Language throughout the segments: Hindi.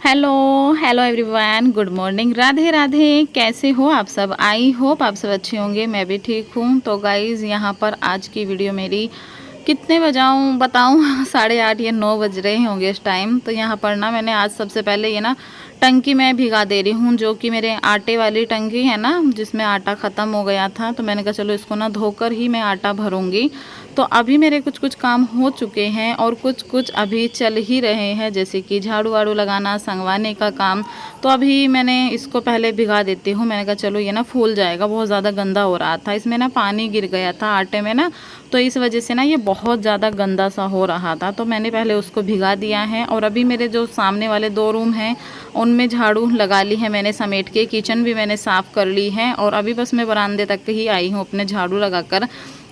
Hello hello everyone, good morning, Radhe Radhe. कैसे हो आप सब? आई होप आप सब अच्छे होंगे। मैं भी ठीक हूँ। तो गाइज़, यहाँ पर आज की वीडियो मेरी कितने बजाऊँ बताऊँ 8:30 या 9 बज रहे होंगे इस टाइम। तो यहाँ पर ना मैंने आज सबसे पहले ये ना टंकी में भिगा दे रही हूँ, जो कि मेरे आटे वाली टंकी है ना, जिसमें आटा ख़त्म हो गया था। तो मैंने कहा चलो इसको ना धोकर ही मैं आटा भरूँगी। तो अभी मेरे कुछ कुछ काम हो चुके हैं और कुछ कुछ अभी चल ही रहे हैं, जैसे कि झाड़ू वाड़ू लगाना, संगवाने का काम। तो अभी मैंने इसको पहले भिगा देती हूँ। मैंने कहा चलो ये ना फूल जाएगा, बहुत ज़्यादा गंदा हो रहा था, इसमें ना पानी गिर गया था आटे में ना, तो इस वजह से ना ये बहुत ज़्यादा गंदा सा हो रहा था। तो मैंने पहले उसको भिगा दिया है। और अभी मेरे जो सामने वाले 2 रूम हैं उनमें झाड़ू लगा ली है मैंने समेट के, किचन भी मैंने साफ़ कर ली है। और अभी बस मैं बरामदे तक ही आई हूँ अपने झाड़ू लगाकर,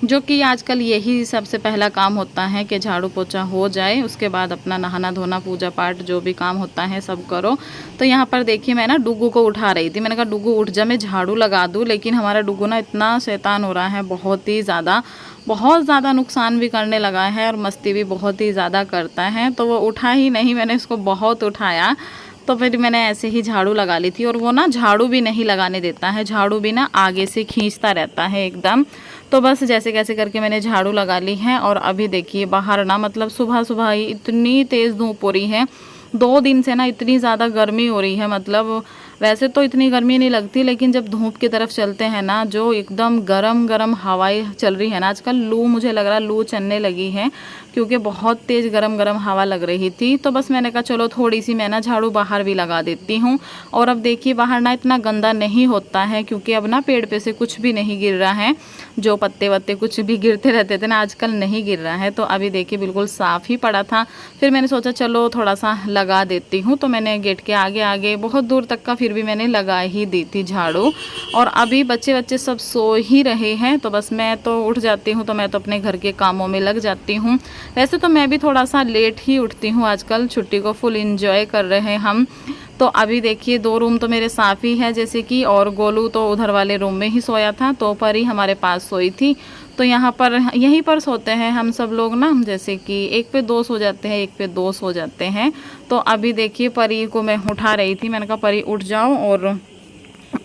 जो कि आजकल यही सबसे पहला काम होता है कि झाड़ू पोछा हो जाए, उसके बाद अपना नहाना धोना, पूजा पाठ, जो भी काम होता है सब करो। तो यहाँ पर देखिए मैं ना डुगू को उठा रही थी। मैंने कहा डुगू उठ जा, मैं झाड़ू लगा दूँ। लेकिन हमारा डुगू ना इतना शैतान हो रहा है, बहुत ज़्यादा नुकसान भी करने लगा है और मस्ती भी बहुत ही ज़्यादा करता है। तो वो उठा ही नहीं, मैंने उसको बहुत उठाया। तो फिर मैंने ऐसे ही झाड़ू लगा ली थी। और वो ना झाड़ू भी नहीं लगाने देता है, झाड़ू भी ना आगे से खींचता रहता है एकदम। तो बस जैसे कैसे करके मैंने झाड़ू लगा ली है। और अभी देखिए बाहर ना, मतलब सुबह सुबह ही इतनी तेज़ धूप हो रही है। 2 दिन से ना इतनी ज़्यादा गर्मी हो रही है। मतलब वैसे तो इतनी गर्मी नहीं लगती, लेकिन जब धूप की तरफ चलते हैं ना, जो एकदम गरम गरम हवाएं चल रही है ना आजकल, लू, मुझे लग रहा है लू चलने लगी है, क्योंकि बहुत तेज़ गरम गरम हवा लग रही थी। तो बस मैंने कहा चलो थोड़ी सी मैं ना झाड़ू बाहर भी लगा देती हूँ। और अब देखिए बाहर ना इतना गंदा नहीं होता है, क्योंकि अब ना पेड़ पे से कुछ भी नहीं गिर रहा है। जो पत्ते वत्ते कुछ भी गिरते रहते थे ना, आजकल नहीं गिर रहा है। तो अभी देखिए बिल्कुल साफ़ ही पड़ा था। फिर मैंने सोचा चलो थोड़ा सा लगा देती हूँ। तो मैंने गेट के आगे आगे बहुत दूर तक का फिर भी मैंने लगा ही दी थी झाड़ू। और अभी बच्चे सब सो ही रहे हैं, तो बस मैं तो उठ जाती हूँ, तो मैं तो अपने घर के कामों में लग जाती हूँ। वैसे तो मैं भी थोड़ा सा लेट ही उठती हूँ आजकल, छुट्टी को फुल इंजॉय कर रहे हैं हम। तो अभी देखिए 2 रूम तो मेरे साफ़ ही है, जैसे कि, और गोलू तो उधर वाले रूम में ही सोया था, तो परी हमारे पास सोई थी। तो यहाँ पर यहीं पर सोते हैं हम सब लोग ना, जैसे कि एक पे 2 सो जाते हैं, एक पे 2 सो जाते हैं। तो अभी देखिए परी को मैं उठा रही थी। मैंने कहा परी उठ जाओ, और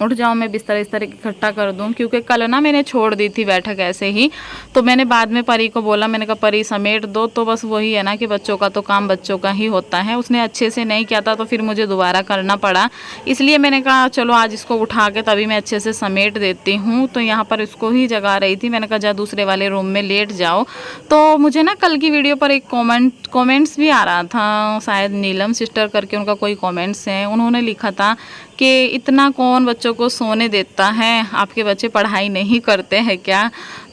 उठ जाओ, मैं बिस्तर इस्तर इकट्ठा कर दूं, क्योंकि कल ना मैंने छोड़ दी थी बैठक ऐसे ही। तो मैंने बाद में परी को बोला, मैंने कहा परी समेट दो। तो बस वही है ना कि बच्चों का तो काम बच्चों का ही होता है, उसने अच्छे से नहीं किया था तो फिर मुझे दोबारा करना पड़ा। इसलिए मैंने कहा चलो आज इसको उठा के तभी मैं अच्छे से समेट देती हूँ। तो यहाँ पर इसको ही जगा रही थी। मैंने कहा जा दूसरे वाले रूम में लेट जाओ। तो मुझे ना कल की वीडियो पर एक कॉमेंट्स भी आ रहा था, शायद नीलम सिस्टर करके उनका कोई कॉमेंट्स है, उन्होंने लिखा था कि इतना कौन बच्चों को सोने देता है, आपके बच्चे पढ़ाई नहीं करते हैं क्या?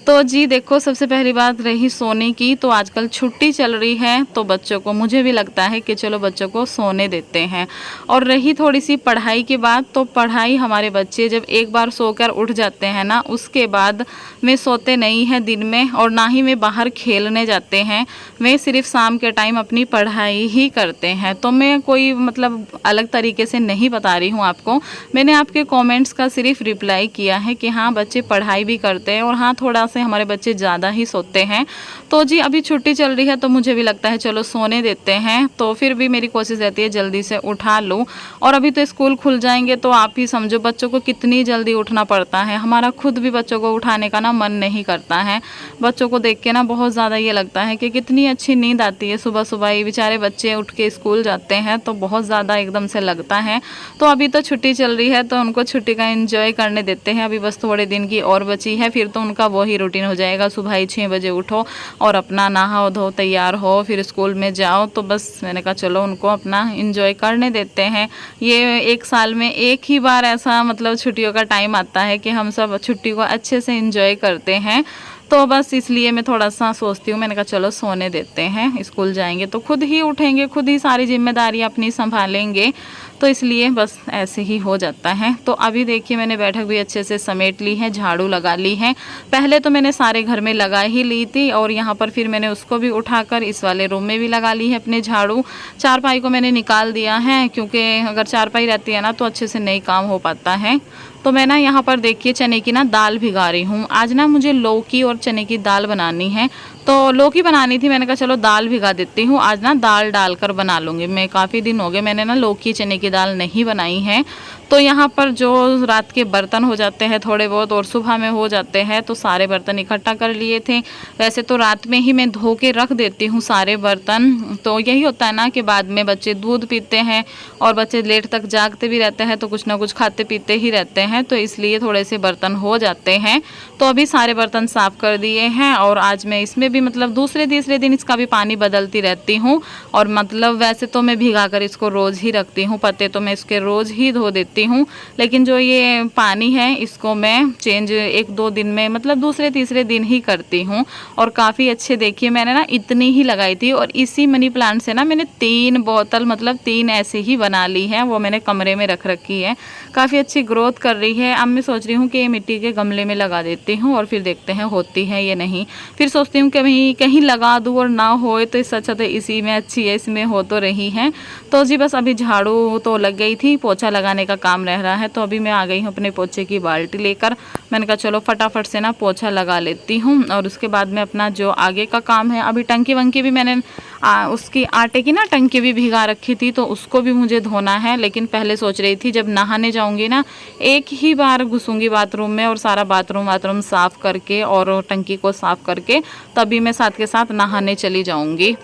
तो जी देखो, सबसे पहली बात रही सोने की, तो आजकल छुट्टी चल रही है, तो बच्चों को, मुझे भी लगता है कि चलो बच्चों को सोने देते हैं। और रही थोड़ी सी पढ़ाई की बात, तो पढ़ाई हमारे बच्चे जब एक बार सोकर उठ जाते हैं ना, उसके बाद वे सोते नहीं हैं दिन में, और ना ही वे बाहर खेलने जाते हैं। वे सिर्फ शाम के टाइम अपनी पढ़ाई ही करते हैं। तो मैं कोई मतलब अलग तरीके से नहीं बता रही हूँ आपको, मैंने आपके कमेंट्स का सिर्फ रिप्लाई किया है कि हाँ बच्चे पढ़ाई भी करते हैं, और हाँ थोड़ा सा हमारे बच्चे ज़्यादा ही सोते हैं। तो जी अभी छुट्टी चल रही है, तो मुझे भी लगता है चलो सोने देते हैं। तो फिर भी मेरी कोशिश रहती है जल्दी से उठा लूँ। और अभी तो स्कूल खुल जाएंगे, तो आप ही समझो बच्चों को कितनी जल्दी उठना पड़ता है। हमारा खुद भी बच्चों को उठाने का ना मन नहीं करता है। बच्चों को देख के ना बहुत ज़्यादा ये लगता है कि कितनी अच्छी नींद आती है सुबह सुबह ही, बेचारे बच्चे उठ के स्कूल जाते हैं, तो बहुत ज़्यादा एकदम से लगता है। तो अभी तो छुट्टी चल रही है, तो उनको छुट्टी का एंजॉय करने देते हैं। अभी बस थोड़े दिन की और बची है, फिर तो उनका वही रूटीन हो जाएगा, सुबह ही 6 बजे उठो और अपना नहाओ धो तैयार हो, फिर स्कूल में जाओ। तो बस मैंने कहा चलो उनको अपना एंजॉय करने देते हैं। ये 1 साल में एक ही बार ऐसा मतलब छुट्टियों का टाइम आता है कि हम सब छुट्टी को अच्छे से एंजॉय करते हैं। तो बस इसलिए मैं थोड़ा सा सोचती हूँ, मैंने कहा चलो सोने देते हैं, स्कूल जाएंगे तो खुद ही उठेंगे, खुद ही सारी जिम्मेदारी अपनी संभालेंगे। तो इसलिए बस ऐसे ही हो जाता है। तो अभी देखिए मैंने बैठक भी अच्छे से समेट ली है, झाड़ू लगा ली है। पहले तो मैंने सारे घर में लगा ही ली थी, और यहाँ पर फिर मैंने उसको भी उठाकर इस वाले रूम में भी लगा ली है अपने झाड़ू। चारपाई को मैंने निकाल दिया है, क्योंकि अगर चारपाई रहती है ना तो अच्छे से नहीं काम हो पाता है। तो मैं ना यहाँ पर देखिए चने की ना दाल भिगा रही हूँ। आज ना मुझे लौकी और चने की दाल बनानी है, तो लौकी बनानी थी, मैंने कहा चलो दाल भिगा देती हूँ, आज ना दाल डालकर बना लूँगी। मैं काफ़ी दिन हो गए मैंने ना लौकी चने की दाल नहीं बनाई है। तो यहाँ पर जो रात के बर्तन हो जाते हैं थोड़े बहुत और सुबह में हो जाते हैं, तो सारे बर्तन इकट्ठा कर लिए थे। वैसे तो रात में ही मैं धो के रख देती हूँ सारे बर्तन। तो यही होता है ना कि बाद में बच्चे दूध पीते हैं और बच्चे लेट तक जागते भी रहते हैं, तो कुछ ना कुछ खाते पीते ही रहते हैं, तो इसलिए थोड़े से बर्तन हो जाते हैं। तो अभी सारे बर्तन साफ़ कर दिए हैं और आज मैं इसमें भी मतलब दूसरे तीसरे दिन इसका भी पानी बदलती रहती हूँ। और मतलब वैसे तो मैं भिगा कर इसको रोज़ ही रखती हूँ, पत्ते तो मैं इसके रोज़ ही धो देती हूँ, लेकिन जो ये पानी है इसको मैं चेंज 1-2 दिन में मतलब दूसरे तीसरे दिन ही करती हूँ। और काफ़ी अच्छे, देखिए मैंने ना इतनी ही लगाई थी और इसी मनी प्लांट से ना मैंने 3 बोतल मतलब 3 ऐसे ही बना ली है, वो मैंने कमरे में रख रखी है। काफ़ी अच्छी ग्रोथ कर रही है। अब मैं सोच रही हूँ कि ये मिट्टी के गमले में लगा देती हूँ और फिर देखते हैं होती है या नहीं। फिर सोचती हूँ कि कहीं लगा दूँ और ना होए तो इससे अच्छा तो इसी में अच्छी है, इसमें हो तो रही है। तो जी बस अभी झाड़ू तो लग गई थी, पोछा लगाने का काम रह रहा है। तो अभी मैं आ गई हूँ अपने पोछे की बाल्टी लेकर। मैंने कहा चलो फटाफट से ना पोछा लगा लेती हूँ और उसके बाद में अपना जो आगे का काम है, अभी टंकी वंकी भी मैंने उसकी आटे की ना टंकी भी भिगा रखी थी, तो उसको भी मुझे धोना है। लेकिन पहले सोच रही थी जब नहाने जाऊंगी ना एक ही बार घुसूंगी बाथरूम में और सारा बाथरूम साफ़ करके और टंकी को साफ़ करके तभी मैं साथ के साथ नहाने चली जाऊंगी,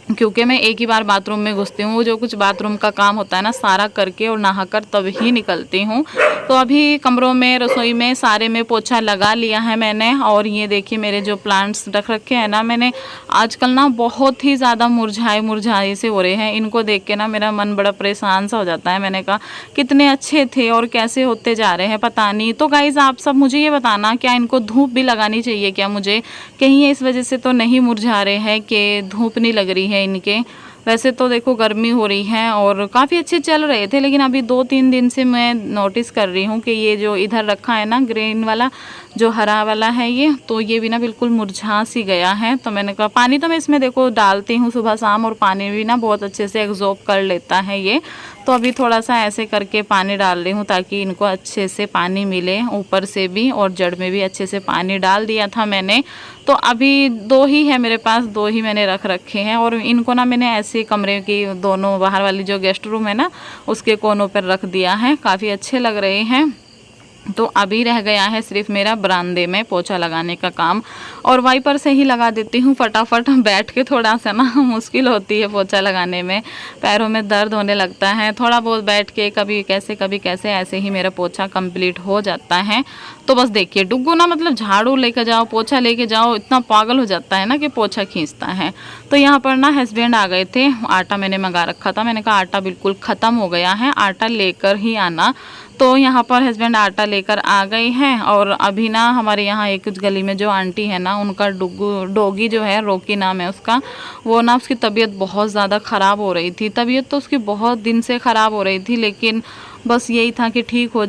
क्योंकि मैं एक ही बार बाथरूम में घुसती हूँ, जो कुछ बाथरूम का काम होता है ना सारा करके और नहाकर तब ही निकलती हूँ। तो अभी कमरों में रसोई में सारे में पोछा लगा लिया है मैंने। और ये देखिए मेरे जो प्लांट्स रख रखे हैं ना मैंने, आजकल ना बहुत ही ज़्यादा मुरझाए से हो रहे हैं। इनको देख के ना मेरा मन बड़ा परेशान सा हो जाता है। मैंने कहा कितने अच्छे थे और कैसे होते जा रहे हैं पता नहीं। तो गाइज़ आप सब मुझे ये बताना, क्या इनको धूप भी लगानी चाहिए क्या मुझे, कहीं ये इस वजह से तो नहीं मुरझा रहे हैं कि धूप नहीं लग रही है इनके। वैसे तो देखो गर्मी हो रही है और काफ़ी अच्छे चल रहे थे, लेकिन अभी 2-3 दिन से मैं नोटिस कर रही हूँ कि ये जो इधर रखा है ना ग्रीन वाला जो हरा वाला है ये, तो ये भी ना बिल्कुल मुरझा सी गया है। तो मैंने कहा पानी तो मैं इसमें देखो डालती हूँ सुबह शाम और पानी भी ना बहुत अच्छे से एब्जॉर्ब कर लेता है ये। तो अभी थोड़ा सा ऐसे करके पानी डाल रही हूँ ताकि इनको अच्छे से पानी मिले, ऊपर से भी और जड़ में भी अच्छे से पानी डाल दिया था मैंने। तो अभी 2 ही है मेरे पास, 2 ही मैंने रख रखे हैं और इनको ना मैंने ऐसे कमरे की दोनों बाहर वाली जो गेस्ट रूम है ना उसके कोनों पर रख दिया है, काफ़ी अच्छे लग रहे हैं। तो अभी रह गया है सिर्फ मेरा बरामदे में पोछा लगाने का काम और वाइपर से ही लगा देती हूँ फटाफट। बैठ के थोड़ा सा ना मुश्किल होती है पोछा लगाने में, पैरों में दर्द होने लगता है। थोड़ा बहुत बैठ के कभी कैसे ऐसे ही मेरा पोछा कंप्लीट हो जाता है। तो बस देखिए डुग्गू ना मतलब झाड़ू लेके जाओ पोछा लेके जाओ इतना पागल हो जाता है ना कि पोछा खींचता है। तो यहाँ पर ना हस्बैंड आ गए थे, आटा मैंने मंगा रखा था, मैंने कहा आटा बिल्कुल ख़त्म हो गया है, आटा लेकर ही आना। तो यहाँ पर हस्बैंड आटा लेकर आ गए हैं और अभी ना हमारे यहाँ एक गली में जो आंटी है ना उनका डॉगी जो है, रोकी नाम है उसका, वो ना उसकी तबीयत बहुत ज़्यादा ख़राब हो रही थी। तबीयत तो उसकी बहुत दिन से ख़राब हो रही थी, लेकिन बस यही था कि ठीक हो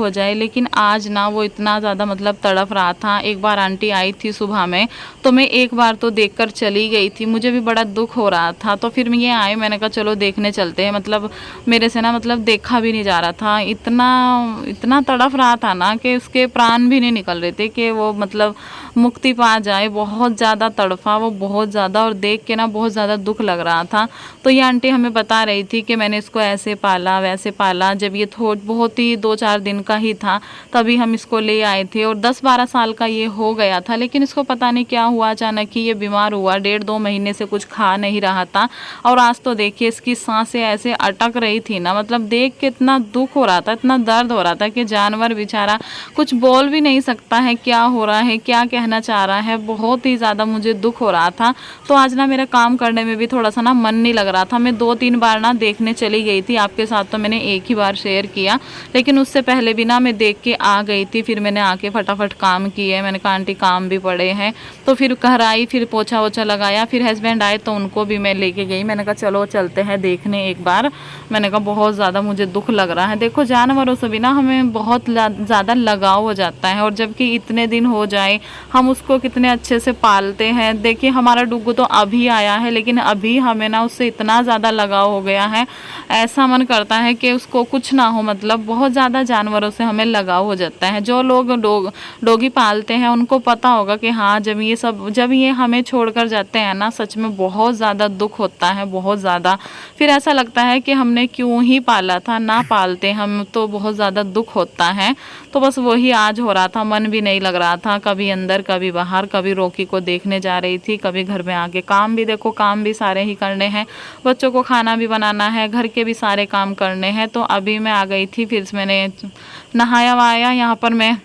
जाए। लेकिन आज ना वो इतना ज़्यादा मतलब तड़प रहा था। एक बार आंटी आई थी सुबह में, तो मैं एक बार तो देखकर चली गई थी, मुझे भी बड़ा दुख हो रहा था। तो फिर मैं ये आई, मैंने कहा चलो देखने चलते हैं। मतलब मेरे से ना मतलब देखा भी नहीं जा रहा था, इतना तड़प रहा था ना कि उसके प्राण भी नहीं निकल रहे थे कि वो मतलब मुक्ति पा जाए। बहुत ज़्यादा तड़फा वो, बहुत ज़्यादा, और देख के ना बहुत ज़्यादा दुख लग रहा था। तो ये आंटी हमें बता रही थी कि मैंने इसको ऐसे पाला वैसे पाला, जब ये बहुत ही 2-4 दिन का ही था तभी हम इसको ले आए थे और 10-12 साल का ये हो गया था। लेकिन इसको पता नहीं क्या हुआ, अचानक ही ये बीमार हुआ, 1.5-2 महीने से कुछ खा नहीं रहा था। और आज तो देखिए इसकी सांसें ऐसे अटक रही थी ना, मतलब देख के इतना दुख हो रहा था, इतना दर्द हो रहा था कि जानवर बेचारा कुछ बोल भी नहीं सकता है, क्या हो रहा है, क्या कहना चाह रहा है। बहुत ही ज़्यादा मुझे दुख हो रहा था। तो आज ना मेरा काम करने में भी थोड़ा सा ना मन नहीं लग रहा था। मैं 2-3 बार ना देखने चली गई थी, आपके साथ तो मैंने एक ही बार शेयर किया, लेकिन उससे पहले भी ना मैं देख के आ गई थी। फिर मैंने आके फटाफट काम किए, मैंने कहा आंटी काम भी पड़े हैं। तो फिर घर आई, फिर पोछा वोछा लगाया, फिर हस्बैंड आए तो उनको भी मैं लेके गई। मैंने कहा चलो चलते हैं देखने एक बार। मैंने कहा बहुत ज़्यादा मुझे दुख लग रहा है। देखो जानवरों से भी ना हमें बहुत ज़्यादा लगाव हो जाता है, और जबकि इतने दिन हो जाए हम उसको कितने अच्छे से पालते हैं। देखिए हमारा डुग्गू तो अभी आया है, लेकिन अभी हमें ना उससे इतना ज़्यादा लगाव हो गया है, ऐसा मन करता है कि उसको कुछ कुछ ना हो, मतलब बहुत ज़्यादा जानवरों से हमें लगाव हो जाता है। जो लोग डॉगी पालते हैं उनको पता होगा कि हाँ, जब ये हमें छोड़कर जाते हैं ना, सच में बहुत ज़्यादा दुख होता है, बहुत ज़्यादा। फिर ऐसा लगता है कि हमने क्यों ही पाला था, ना पालते हम तो बहुत ज़्यादा दुख होता है। तो बस वही आज हो रहा था, मन भी नहीं लग रहा था, कभी अंदर कभी बाहर, कभी रॉकी को देखने जा रही थी, कभी घर में आके काम भी देखो, काम भी सारे ही करने हैं, बच्चों को खाना भी बनाना है, घर के भी सारे काम करने हैं। तो अभी मैं आ गई थी, फिर मैंने नहाया वाया, यहाँ पर मैं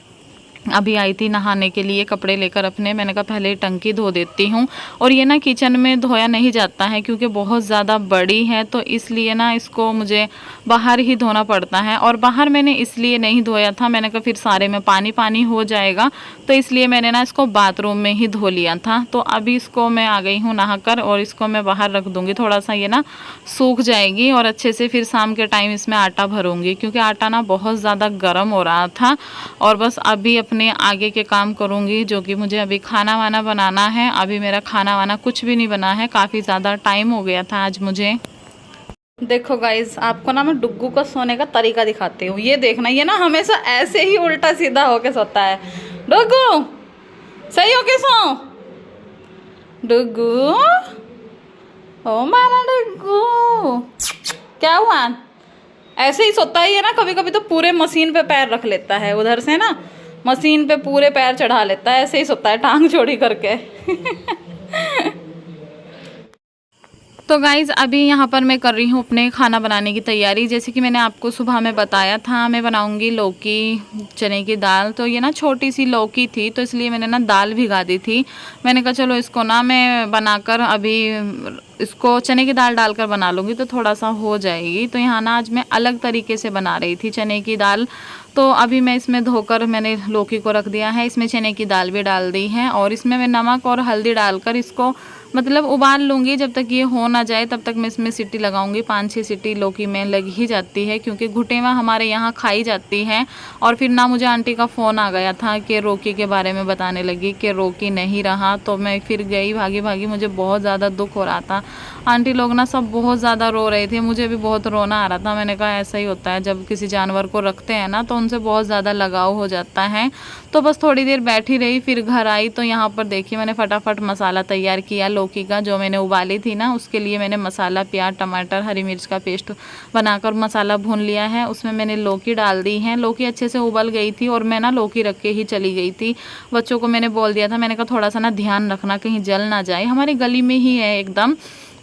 अभी आई थी नहाने के लिए कपड़े लेकर अपने। मैंने कहा पहले टंकी धो देती हूँ। और ये ना किचन में धोया नहीं जाता है क्योंकि बहुत ज़्यादा बड़ी है, तो इसलिए ना इसको मुझे बाहर ही धोना पड़ता है। और बाहर मैंने इसलिए नहीं धोया था, मैंने कहा फिर सारे में पानी पानी हो जाएगा, तो इसलिए मैंने ना इसको बाथरूम में ही धो लिया था। तो अभी इसको मैं आ गई हूँ नहाकर और इसको मैं बाहर रख दूँगी, थोड़ा सा ये ना सूख जाएगी और अच्छे से फिर शाम के टाइम इसमें आटा भरूँगी, क्योंकि आटा ना बहुत ज़्यादा गर्म हो रहा था। और बस अभी अपने आगे के काम करूँगी, जो कि मुझे अभी खाना वाना बनाना है। अभी मेरा खाना वाना कुछ भी नहीं बना है, काफ़ी ज़्यादा टाइम हो गया था आज मुझे। देखो गाइज, आपको ना मैं डुग्गू का सोने का तरीका दिखाती हूँ। ये देखना, ये ना हमेशा ऐसे ही उल्टा सीधा होके सोता है। डुग्गू सही होके सो, डुग्गू, ओ मारा डुग्गू, क्या हुआ? ऐसे ही सोता ही है ना, कभी कभी तो पूरे मशीन पे पैर रख लेता है, उधर से ना मशीन पे पूरे पैर चढ़ा लेता है, ऐसे ही सोता है टांग छोड़ी करके। तो गाइज़ अभी यहाँ पर मैं कर रही हूँ अपने खाना बनाने की तैयारी। जैसे कि मैंने आपको सुबह में बताया था, मैं बनाऊँगी लौकी चने की दाल। तो ये ना छोटी सी लौकी थी, तो इसलिए मैंने ना दाल भिगा दी थी। मैंने कहा चलो इसको ना मैं बनाकर अभी इसको चने की दाल डालकर बना लूँगी तो थोड़ा सा हो जाएगी। तो यहाँ ना आज मैं अलग तरीके से बना रही थी चने की दाल। तो अभी मैं इसमें धोकर मैंने लौकी को रख दिया है, इसमें चने की दाल भी डाल दी है और इसमें मैं नमक और हल्दी डालकर इसको मतलब उबाल लूँगी। जब तक ये हो ना जाए तब तक मैं इसमें सीटी लगाऊंगी। 5-6 सीटी लौकी में लग ही जाती है, क्योंकि घुटेवा हमारे यहाँ खाई जाती है। और फिर ना मुझे आंटी का फ़ोन आ गया था कि रॉकी के बारे में बताने लगी कि रॉकी नहीं रहा। तो मैं फिर गई भागी भागी, मुझे बहुत ज़्यादा दुख हो रहा था। आंटी लोग ना सब बहुत ज़्यादा रो रहे थे, मुझे भी बहुत रोना आ रहा था। मैंने कहा ऐसा ही होता है, जब किसी जानवर को रखते हैं ना तो उनसे बहुत ज़्यादा लगाव हो जाता है। तो बस थोड़ी देर बैठी रही, फिर घर आई तो यहाँ पर देखिए मैंने फटाफट मसाला तैयार किया लौकी का, जो मैंने उबाली थी ना उसके लिए मैंने मसाला प्याज टमाटर हरी मिर्च का पेस्ट बनाकर मसाला भून लिया है। उसमें मैंने लौकी डाल दी है। लौकी अच्छे से उबल गई थी और मैं ना लौकी रख के ही चली गई थी। बच्चों को मैंने बोल दिया था, मैंने कहा थोड़ा सा ना ध्यान रखना कहीं जल ना जाए, हमारी गली में ही है एकदम।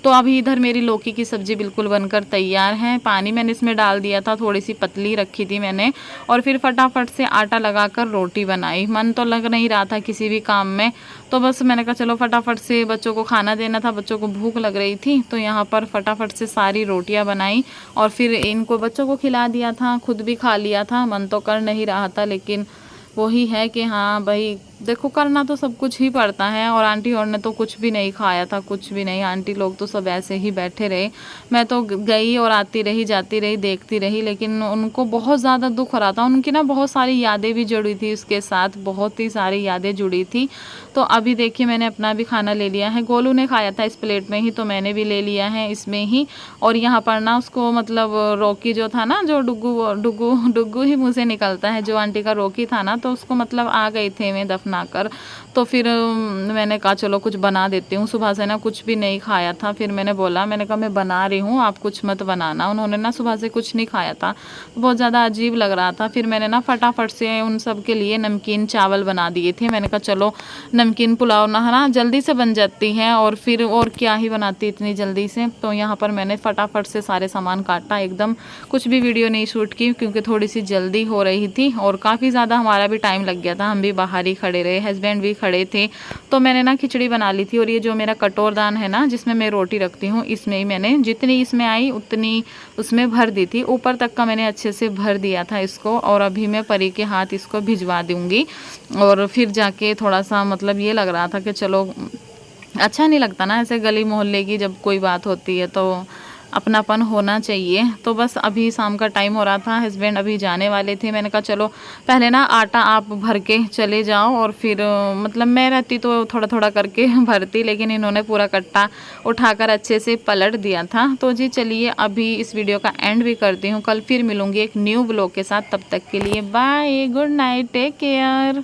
तो अभी इधर मेरी लौकी की सब्ज़ी बिल्कुल बनकर तैयार है। पानी मैंने इसमें डाल दिया था, थोड़ी सी पतली रखी थी मैंने, और फिर फटाफट से आटा लगाकर रोटी बनाई। मन तो लग नहीं रहा था किसी भी काम में, तो बस मैंने कहा चलो फटाफट से बच्चों को खाना देना था, बच्चों को भूख लग रही थी। तो यहाँ पर फटाफट से सारी रोटियाँ बनाई और फिर इनको बच्चों को खिला दिया था, खुद भी खा लिया था। मन तो कर नहीं रहा था, लेकिन वही है कि हाँ भाई देखो करना तो सब कुछ ही पड़ता है। और आंटी और ने तो कुछ भी नहीं खाया था, कुछ भी नहीं। आंटी लोग तो सब ऐसे ही बैठे रहे, मैं तो गई और आती रही जाती रही देखती रही, लेकिन उनको बहुत ज़्यादा दुख हो रहा था। उनकी ना बहुत सारी यादें भी जुड़ी थी उसके साथ, बहुत ही सारी यादें जुड़ी थी। तो अभी देखिए मैंने अपना भी खाना ले लिया है। गोलू ने खाया था इस प्लेट में ही, तो मैंने भी ले लिया है इसमें ही। और यहाँ पर ना उसको मतलब रॉकी जो था ना, जो डुग्गू ही मुँह से निकलता है, जो आंटी का रॉकी था ना, तो उसको मतलब आ गए थे मैं दफनाकर। तो फिर मैंने कहा चलो कुछ बना देती हूँ। सुबह से ना कुछ भी नहीं खाया था, फिर मैंने बोला, मैंने कहा मैं बना रही हूँ आप कुछ मत बनाना। उन्होंने ना सुबह से कुछ नहीं खाया था, बहुत ज़्यादा अजीब लग रहा था। फिर मैंने ना फटाफट से उन सब के लिए नमकीन चावल बना दिए थे। मैंने कहा चलो नमकीन पुलाव ना जल्दी से बन जाती है, और फिर और क्या ही बनाती इतनी जल्दी से। तो यहाँ पर मैंने फटाफट से सारे सामान काटा, एकदम कुछ भी वीडियो नहीं शूट की क्योंकि थोड़ी सी जल्दी हो रही थी और काफ़ी ज़्यादा हमारा भी टाइम लग गया था। हम भी बाहर ही खड़े रहे, हस्बैंड भी खड़े थे। तो मैंने ना खिचड़ी बना ली थी, और ये जो मेरा कटोरदान है ना जिसमें मैं रोटी रखती हूँ, इसमें ही मैंने जितनी इसमें आई उतनी उसमें भर दी थी। ऊपर तक का मैंने अच्छे से भर दिया था इसको, और अभी मैं परी के हाथ इसको भिजवा दूँगी। और फिर जाके थोड़ा सा मतलब ये लग रहा था कि चलो अच्छा नहीं लगता ना ऐसे गली मोहल्ले की जब कोई बात होती है, तो अपनापन होना चाहिए। तो बस अभी शाम का टाइम हो रहा था, हस्बैंड अभी जाने वाले थे। मैंने कहा चलो पहले ना आटा आप भर के चले जाओ और फिर मतलब मैं रहती तो थोड़ा थोड़ा करके भरती, लेकिन इन्होंने पूरा कट्टा उठाकर अच्छे से पलट दिया था। तो जी चलिए अभी इस वीडियो का एंड भी करती हूँ, कल फिर मिलूँगी एक न्यू ब्लॉग के साथ। तब तक के लिए bye, good night, take care.